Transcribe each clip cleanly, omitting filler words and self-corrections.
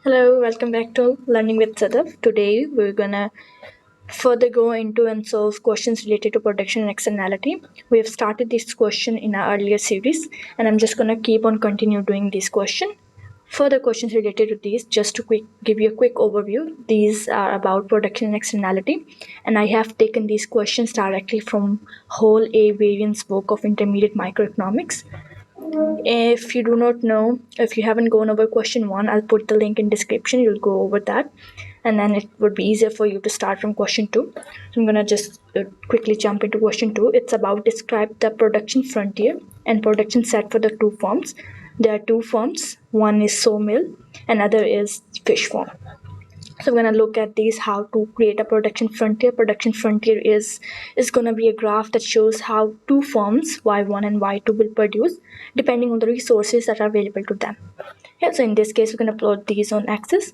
Hello, welcome back to Learning with Sadaf. Today we're gonna further go into and solve questions related to production and externality. We have started this question in our earlier series, and I'm just gonna keep on continue doing this question. Further questions related to these, just to give you a quick overview. These are about production and externality, and I have taken these questions directly from whole A. Varian's book of Intermediate Microeconomics. If you do not know, if you haven't gone over question 1, I'll put the link in description. You'll go over that, and then it would be easier for you to start from question 2. So I'm gonna just quickly jump into question 2. It's about describe the production frontier and production set for the two farms. There are two farms. One is sawmill, another is fish farm. So we're going to look at these, how to create a production frontier. Production frontier is going to be a graph that shows how two firms, y1 and y2, will produce depending on the resources that are available to them. Yeah, so in this case, we're going to plot these on axis.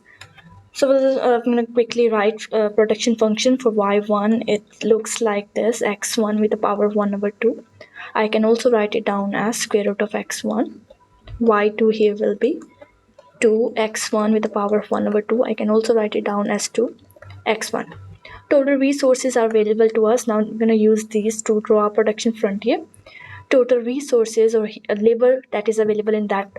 So I'm going to quickly write production function for y1. It looks like this, x1 with the power of 1 over 2. I can also write it down as square root of x1. y2 here will be 2x1 with the power of 1 over 2. I can also write it down as 2x1. Total resources are available to us. Now I'm going to use these to draw our production frontier. Total resources or labor that is available in that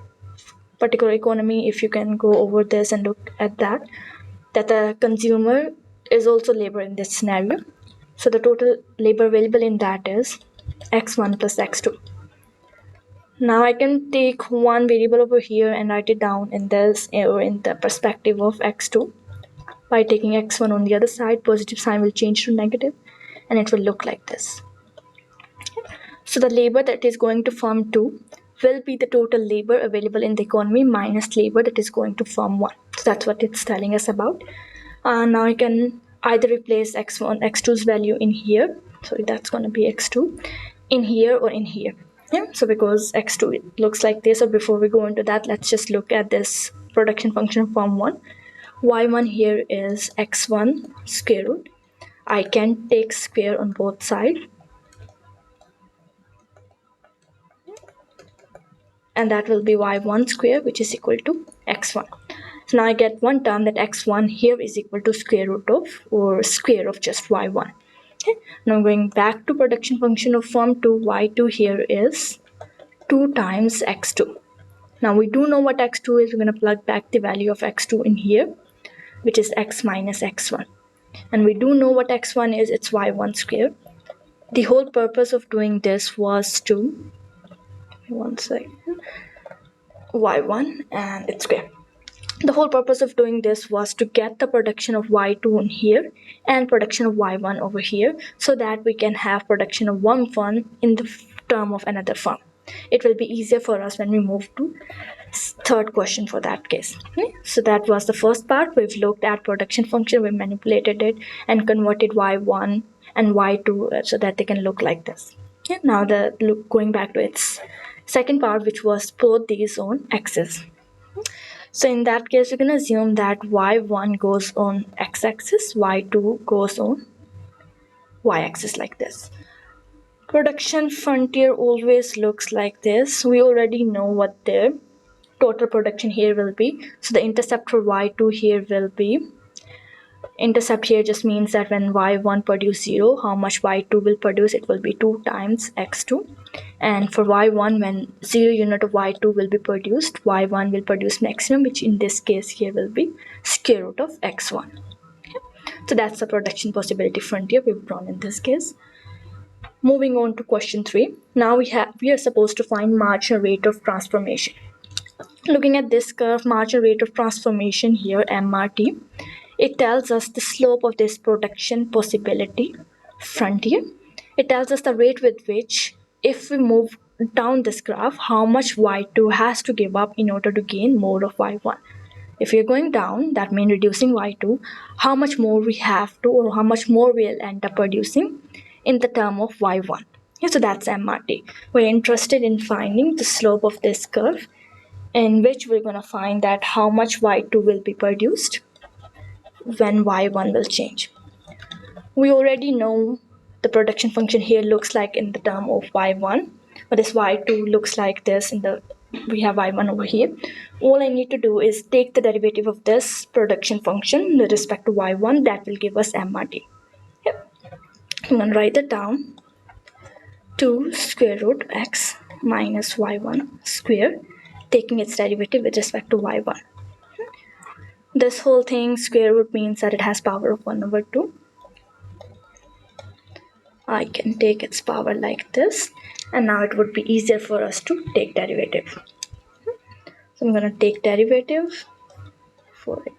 particular economy, if you can go over this and look at that the consumer is also labor in this scenario. So the total labor available in that is x1 plus x2. Now I can take one variable over here and write it down in this or in the perspective of x2. By taking x1 on the other side, positive sign will change to negative and it will look like this. So the labor that is going to firm 2 will be the total labor available in the economy minus labor that is going to firm 1. So that's what it's telling us about. Now I can either replace x1, x2's value in here. So that's going to be x2 in here or in here. Yeah, so because x2 it looks like this, so before we go into that, let's just look at this production function form 1. y1 here is x1 square root. I can take square on both sides, and that will be y1 square, which is equal to x1. So now I get one term that x1 here is equal to square root of or square of just y1. Okay. Now going back to production function of form 2, y2 here is 2 times x2. Now we do know what x2 is. We're going to plug back the value of x2 in here, which is x minus x1. And we do know what x1 is. It's y1 square. The whole purpose of doing this was to, one second, y1 and it's square. The whole purpose of doing this was to get the production of y2 in here and production of y1 over here, so that we can have production of one firm in the term of another firm. It will be easier for us when we move to third question for that case. Okay? So that was the first part. We've looked at production function, we manipulated it and converted y1 and y2 so that they can look like this. Okay? Now going back to its second part, which was plot these on axis. So in that case, we can assume that y1 goes on x-axis, y2 goes on y-axis like this. Production frontier always looks like this. We already know what the total production here will be. So the intercept for y2 here will be, intercept here just means that when y1 produce 0, how much y2 will produce, it will be 2 times x2. And for y1, when 0 unit of y2 will be produced, y1 will produce maximum, which in this case here will be square root of x1. Okay. So that's the production possibility frontier we've drawn in this case. Moving on to question 3. Now we are supposed to find marginal rate of transformation. Looking at this curve, marginal rate of transformation here, MRT, it tells us the slope of this production possibility frontier. It tells us the rate with which, if we move down this graph, how much y2 has to give up in order to gain more of y1. If you're going down, that means reducing y2, how much more we have to, or how much more we'll end up producing in the term of y1. Okay, so that's MRT. We're interested in finding the slope of this curve, in which we're going to find that how much y2 will be produced when y1 will change. We already know the production function here looks like in the term of y1, but this y2 looks like this in the we have y1 over here. All I need to do is take the derivative of this production function with respect to y1. That will give us MRT. Yep. I'm going to write that down. 2 square root x minus y1 square, taking its derivative with respect to y1. This whole thing, square root, means that it has power of 1 over 2. I can take its power like this, and now it would be easier for us to take derivative. So I'm going to take derivative for it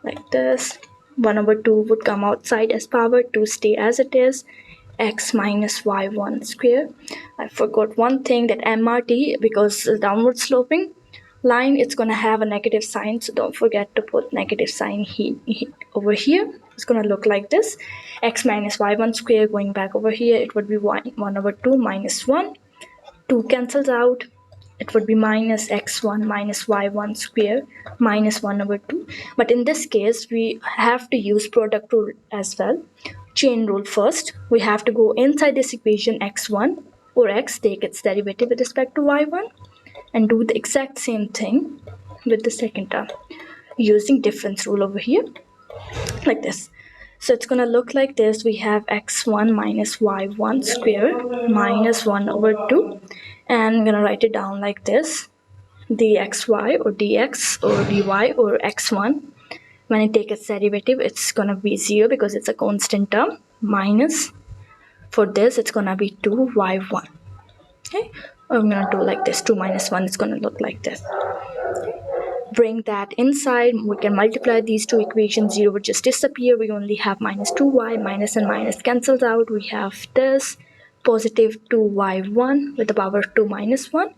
like this. 1 over 2 would come outside as power, 2 stay as it is, x minus y1 square. I forgot one thing, that MRT, because downward sloping line, it's going to have a negative sign, so don't forget to put negative sign over here. It's going to look like this. X minus y1 square, going back over here, it would be 1 over 2 minus 1. 2 cancels out. It would be minus x1 minus y1 square minus 1 over 2. But in this case, we have to use product rule as well. Chain rule first. We have to go inside this equation x1 or x, take its derivative with respect to y1, and do the exact same thing with the second term using difference rule over here, like this. So it's going to look like this. We have x1 minus y1 square minus 1 over 2. And I'm going to write it down like this. dxy or dx or dy or x1. When I take its derivative, it's going to be 0 because it's a constant term. Minus, for this, it's going to be 2y1. Okay, I'm going to do like this. 2 minus 1 is going to look like this. Bring that inside, we can multiply these two equations. 0 would just disappear. We only have minus 2y, minus and minus cancels out. We have this positive 2y1 with the power of 2 minus 1,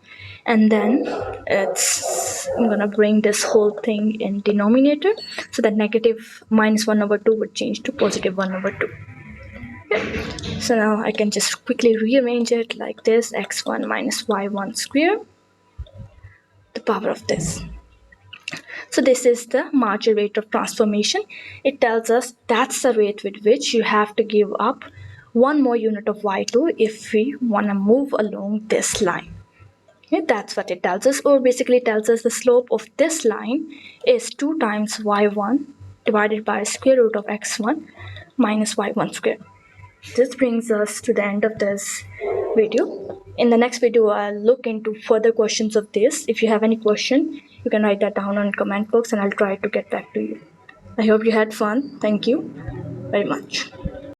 and then I'm gonna bring this whole thing in denominator, so that negative minus 1 over 2 would change to positive 1 over 2. So now I can just quickly rearrange it like this. x1 minus y1 square, the power of this. So this is the marginal rate of transformation. It tells us that's the rate with which you have to give up one more unit of y2 if we want to move along this line. Okay, that's what it tells us, or basically tells us the slope of this line is 2 times y1 divided by square root of x1 minus y1 square. This brings us to the end of this video. In the next video, I'll look into further questions of this. If you have any question, you can write that down on comment box and I'll try to get back to you. I hope you had fun. Thank you very much.